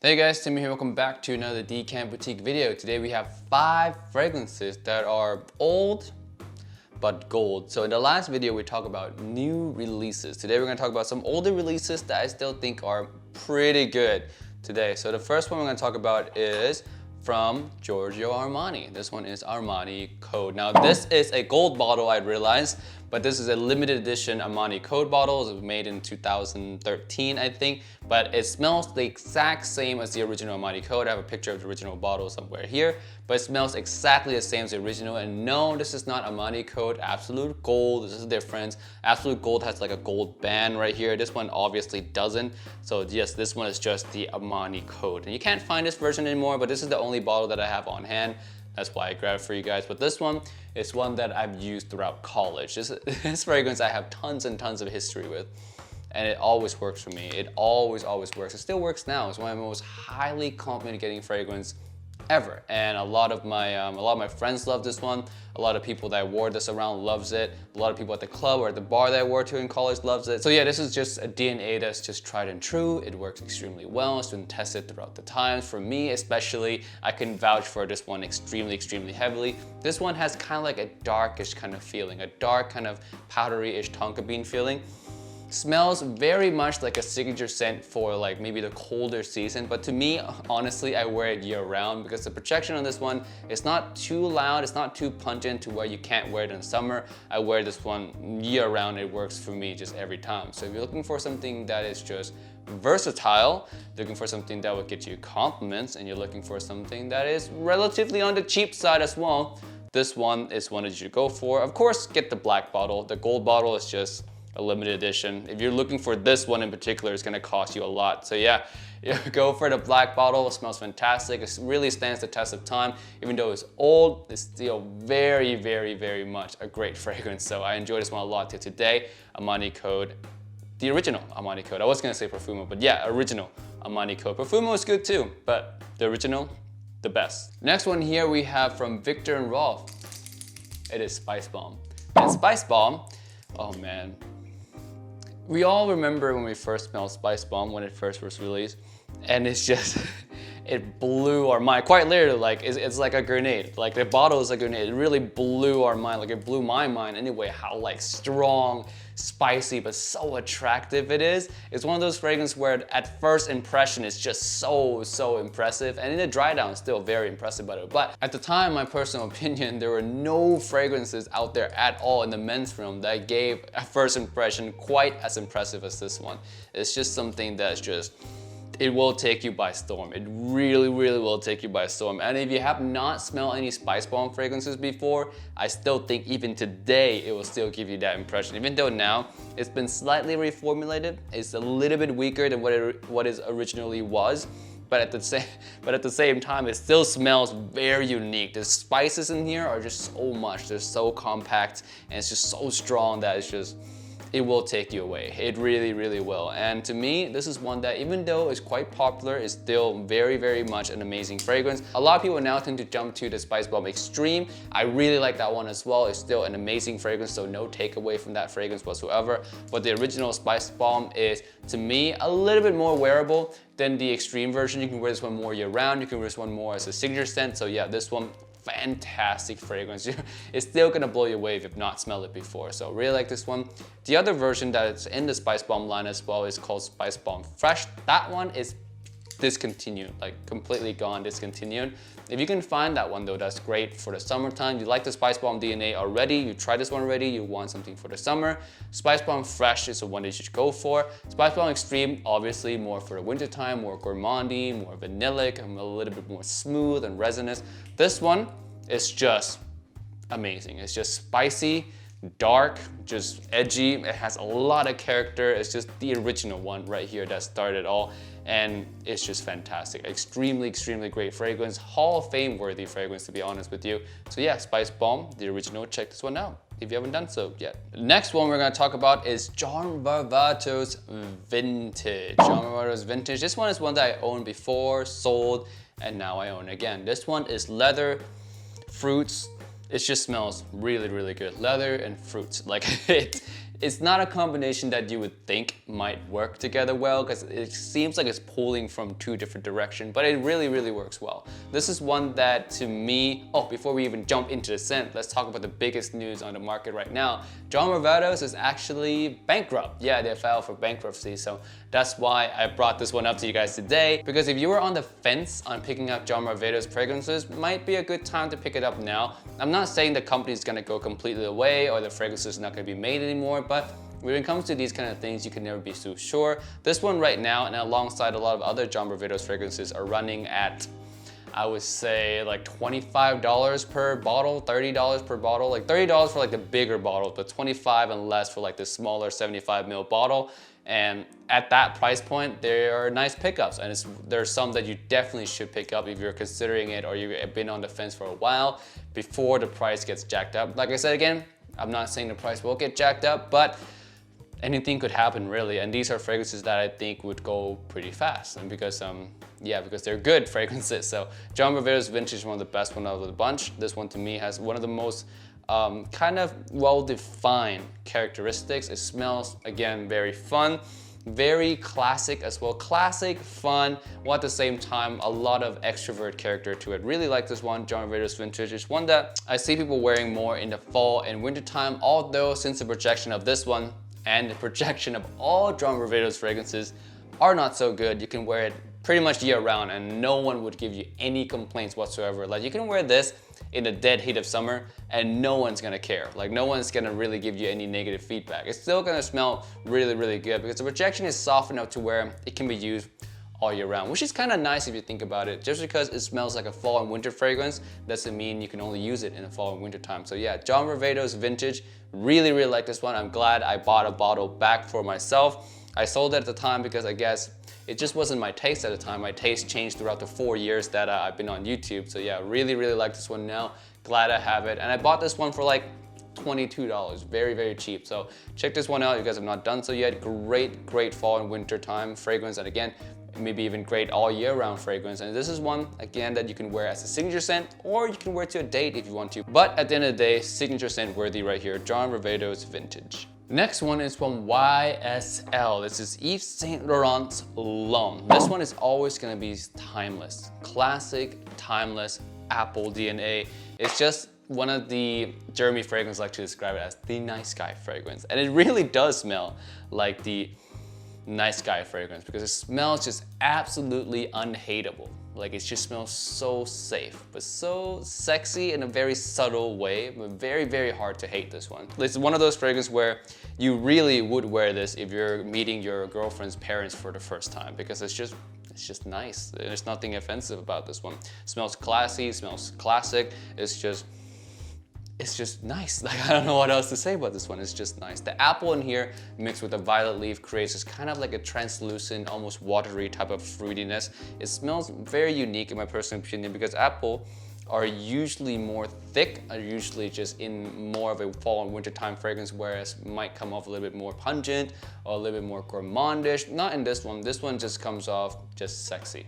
Hey guys, Timmy here. Welcome back to another Decant Boutique video. Today we have 5 fragrances that are old but gold. So in the last video we talked about new releases. Today we're going to talk about some older releases that I still think are pretty good today. So the first one we're going to talk about is from Giorgio Armani. This one is Armani Code. Now this is a gold bottle, I realized, but this is a limited edition Armani Code bottle. It was made in 2013, I think, but it smells the exact same as the original Armani Code. I have a picture of the original bottle somewhere here, but it smells exactly the same as the original. And no, this is not Armani Code Absolute Gold. This is a difference. Absolute Gold has like a gold band right here. This one obviously doesn't. So yes, this one is just the Armani Code. And you can't find this version anymore, but this is the only bottle that I have on hand. That's why I grabbed it for you guys. But this one is one that I've used throughout college. This fragrance I have tons and tons of history with. And it always works for me. It always works. It still works now. It's one of the most highly compliment getting fragrance ever. And a lot of my friends love this one. A lot of people that I wore this around loves it. A lot of people at the club or at the bar that I wore to in college loves it. So yeah, this is just a DNA that's just tried and true. It works extremely well. It's been tested throughout the times. For me especially, I can vouch for this one extremely heavily. This one has kind of like a darkish kind of feeling, a dark kind of powdery-ish tonka bean feeling. Smells very much like a signature scent for like maybe the colder season, but to me, honestly, I wear it year round because the projection on this one is not too loud, it's not too pungent to where you can't wear it in summer. I wear this one year round. It works for me just every time. So if you're looking for something that is just versatile, looking for something that will get you compliments, and you're looking for something that is relatively on the cheap side as well, this one is one that you should go for. Of course, get the black bottle. The gold bottle is just a limited edition. If you're looking for this one in particular, it's gonna cost you a lot. So yeah, go for the black bottle. It smells fantastic. It really stands the test of time. Even though it's old, it's still very much a great fragrance. So I enjoy this one a lot till today. Armani Code, the original Armani Code. I was gonna say Profumo, but yeah, original Armani Code. Profumo is good too, but the original, the best. Next one here we have from VIKTOR and ROLF. It is SPICEBOMB. And SPICEBOMB, oh man, we all remember when we first smelled SPICEBOMB when it first was released, and it's just, it blew our mind. Quite literally, like it's like a grenade. Like the bottle is a grenade. It really blew our mind. Like it blew my mind anyway. How like strong, spicy, but so attractive it is. It's one of those fragrances where at first impression it's just so impressive, and in the dry down, still very impressive by it. But at the time, my personal opinion, there were no fragrances out there at all in the men's realm that gave a first impression quite as impressive as this one. It's just something that's just, it will take you by storm. It really will take you by storm. And if you have not smelled any SPICEBOMB fragrances before, I still think even today it will still give you that impression. Even though now it's been slightly reformulated, it's a little bit weaker than what it originally was. But at the same time, it still smells very unique. The spices in here are just so much. They're so compact and it's just so strong that it's just, it will take you away. It really will. And to me, this is one that even though it's quite popular, is still very much an amazing fragrance. A lot of people now tend to jump to the SPICEBOMB Extreme. I really like that one as well. It's still an amazing fragrance, so no takeaway from that fragrance whatsoever. But the original SPICEBOMB is, to me, a little bit more wearable than the Extreme version. You can wear this one more year round. You can wear this one more as a signature scent. So yeah, this one, fantastic fragrance. It's still gonna blow you away if you've not smelled it before. So really like this one. The other version that is in the SPICEBOMB line as well is called SPICEBOMB Fresh. That one is discontinued, like completely gone, discontinued. If you can find that one though, that's great for the summertime. You like the SPICEBOMB DNA already, you tried this one already, you want something for the summer. SPICEBOMB Fresh is the one that you should go for. SPICEBOMB Extreme, obviously more for the wintertime, more gourmandy, more vanillic, a little bit more smooth and resinous. This one is just amazing. It's just spicy, dark, just edgy. It has a lot of character. It's just the original one right here that started it all. And it's just fantastic. Extremely great fragrance. Hall of Fame worthy fragrance, to be honest with you. So yeah, SPICEBOMB, the original, check this one out if you haven't done so yet. The next one we're gonna talk about is VARVATOS Vintage. VARVATOS Vintage. This one is one that I owned before, sold, and now I own again. This one is leather, fruits. It just smells really good. Leather and fruits. Like it's not a combination that you would think might work together well, because it seems like it's pulling from two different directions, but it really, really works well. This is one that, to me, before we even jump into the scent, let's talk about the biggest news on the market right now. VARVATOS is actually bankrupt. Yeah, they filed for bankruptcy, so that's why I brought this one up to you guys today, because if you were on the fence on picking up VARVATOS fragrances, might be a good time to pick it up now. I'm not saying the company is gonna go completely away or the fragrance is not gonna be made anymore, but when it comes to these kind of things, you can never be so sure. This one right now, and alongside a lot of other VARVATOS fragrances, are running at, I would say, like $25 per bottle, $30 per bottle, like $30 for like the bigger bottle, but $25 and less for like the smaller 75 ml bottle. And at that price point, there are nice pickups, and there's some that you definitely should pick up if you're considering it or you've been on the fence for a while before the price gets jacked up. Like I said again, I'm not saying the price will get jacked up, but anything could happen really. And these are fragrances that I think would go pretty fast, and because because they're good fragrances. So VARVATOS Vintage is one of the best one out of the bunch. This one to me has one of the most kind of well-defined characteristics. It smells, again, very fun, very classic as well. Classic, fun, while at the same time a lot of extrovert character to it. Really like this one. VARVATOS Vintage is one that I see people wearing more in the fall and winter time, although since the projection of this one and the projection of all VARVATOS fragrances are not so good, you can wear it pretty much year round and no one would give you any complaints whatsoever. Like, you can wear this in the dead heat of summer and no one's gonna care. Like, no one's gonna really give you any negative feedback. It's still gonna smell really, really good because the projection is soft enough to where it can be used all year round, which is kind of nice if you think about it. Just because it smells like a fall and winter fragrance doesn't mean you can only use it in the fall and winter time. So yeah, VARVATOS Vintage, really, really like this one. I'm glad I bought a bottle back for myself. I sold it at the time because I guess it just wasn't my taste at the time. My taste changed throughout the 4 years that I've been on YouTube. So yeah, really, really like this one now. Glad I have it. And I bought this one for like $22, very, very cheap. So check this one out if you guys have not done so yet. Great, great fall and winter time fragrance. And again, maybe even great all year round fragrance. And this is one, again, that you can wear as a signature scent, or you can wear to a date if you want to. But at the end of the day, signature scent worthy right here, VARVATOS Vintage. Next one is from YSL. This is Yves Saint Laurent's L'Homme. This one is always gonna be timeless. Classic, timeless, apple DNA. It's just one of the, Jeremy Fragrance like to describe it as the nice guy fragrance. And it really does smell like the nice guy fragrance because it smells just absolutely unhateable. Like, it just smells so safe, but so sexy in a very subtle way, but very, very hard to hate this one. It's one of those fragrances where you really would wear this if you're meeting your girlfriend's parents for the first time, because it's just nice. There's nothing offensive about this one. It smells classy, it smells classic. It's just nice. Like, I don't know what else to say about this one. It's just nice. The apple in here mixed with the violet leaf creates this kind of like a translucent, almost watery type of fruitiness. It smells very unique in my personal opinion because apple are usually more thick, are usually just in more of a fall and winter time fragrance, whereas might come off a little bit more pungent or a little bit more gourmandish. Not in this one. This one just comes off just sexy.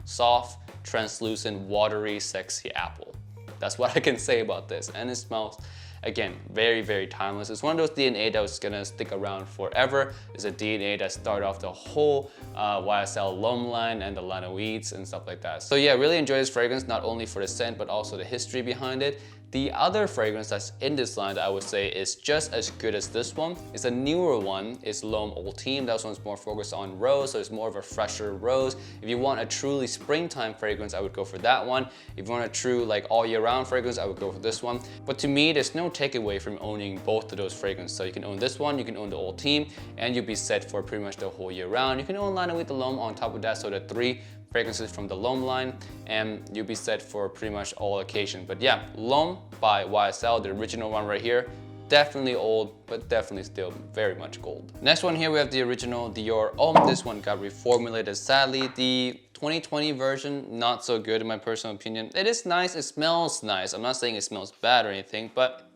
Soft, translucent, watery, sexy apple. That's what I can say about this. And it smells, again, very, very timeless. It's one of those DNA that was gonna stick around forever. It's a DNA that started off the whole YSL L'Homme line and the line of weeds and stuff like that. So yeah, really enjoy this fragrance, not only for the scent, but also the history behind it. The other fragrance that's in this line that I would say is just as good as this one, it's a newer one, it's L'Homme Ultime. That one's more focused on rose, so it's more of a fresher rose. If you want a truly springtime fragrance, I would go for that one. If you want a true like all year round fragrance, I would go for this one. But to me, there's no takeaway from owning both of those fragrances. So you can own this one, you can own the Ultime, and you'll be set for pretty much the whole year round. You can own Line with the L'Homme on top of that, so the 3 fragrances from the L'Homme line, and you'll be set for pretty much all occasions. But yeah, L'Homme by YSL, the original one right here, definitely old, but definitely still very much gold. Next one here, we have the original DIOR Homme. This one got reformulated, sadly. The 2020 version, not so good in my personal opinion. It is nice, it smells nice. I'm not saying it smells bad or anything, but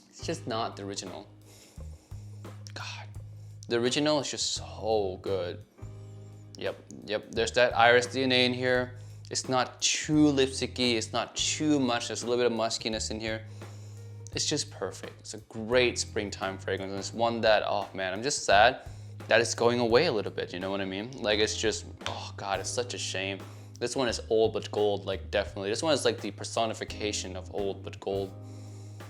it's just not the original. God, the original is just so good. Yep, there's that iris DNA in here. It's not too lipsticky, it's not too much. There's a little bit of muskiness in here. it's just perfect. It's a great springtime fragrance, and it's one that, oh man, I'm just sad that it's going away a little bit, you know what I mean? Like, it's just, oh God, it's such a shame. This one is old but gold, like definitely. This one is like the personification of old but gold.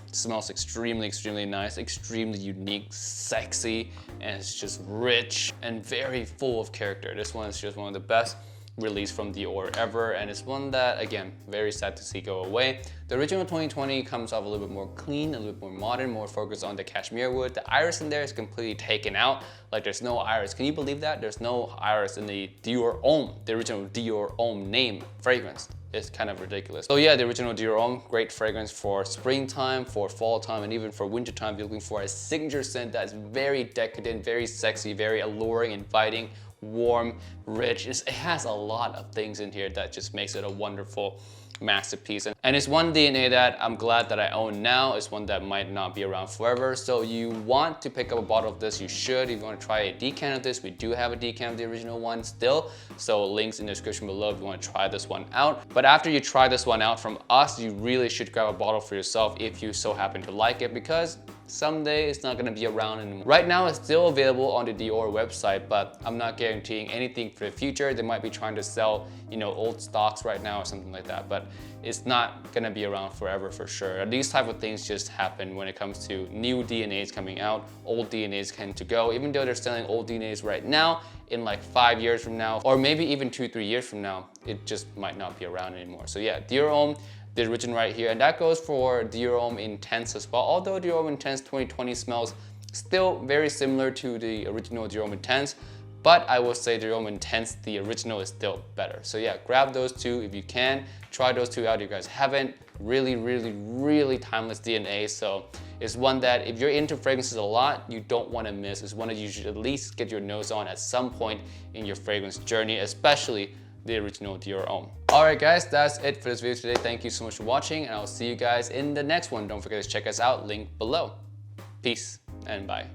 It smells extremely, extremely nice, extremely unique, sexy, and it's just rich and very full of character. This one is just one of the best release from Dior ever, and it's one that, again, very sad to see go away. The original 2020 comes off a little bit more clean, a little bit more modern, more focused on the cashmere wood. The iris in there is completely taken out. Like, there's no iris. Can you believe that? There's no iris in the Dior Homme, the original Dior Homme name fragrance. It's kind of ridiculous. So yeah, the original Dior Homme, great fragrance for springtime, for fall time, and even for winter time. If you're looking for a signature scent that's very decadent, very sexy, very alluring, inviting, warm, rich. It has a lot of things in here that just makes it a wonderful masterpiece. And it's one DNA that I'm glad that I own now. It's one that might not be around forever. So you want to pick up a bottle of this, you should. If you want to try a decant of this, we do have a decant of the original one still. So links in the description below if you want to try this one out. But after you try this one out from us, you really should grab a bottle for yourself if you so happen to like it, because someday it's not going to be around anymore. Right now it's still available on the Dior website, but I'm not guaranteeing anything for the future. They might be trying to sell, you know, old stocks right now or something like that, but it's not going to be around forever for sure. These type of things just happen when it comes to new DNAs coming out. Old DNAs tend to go, even though they're selling old DNAs right now. In like 5 years from now, or maybe even 2-3 years from now, it just might not be around anymore. So yeah, Dior Homme, the original right here, and that goes for Dior Homme Intense as well. Although Dior Homme Intense 2020 smells still very similar to the original Dior Homme Intense, but I will say Dior Homme Intense, the original, is still better. So yeah, grab those two if you can. Try those two out if you guys haven't. Really, really, really timeless DNA. So it's one that if you're into fragrances a lot, you don't want to miss. It's one that you should at least get your nose on at some point in your fragrance journey, especially the original Dior Homme. Alright guys, that's it for this video today. Thank you so much for watching, and I'll see you guys in the next one. Don't forget to check us out, link below. Peace and bye.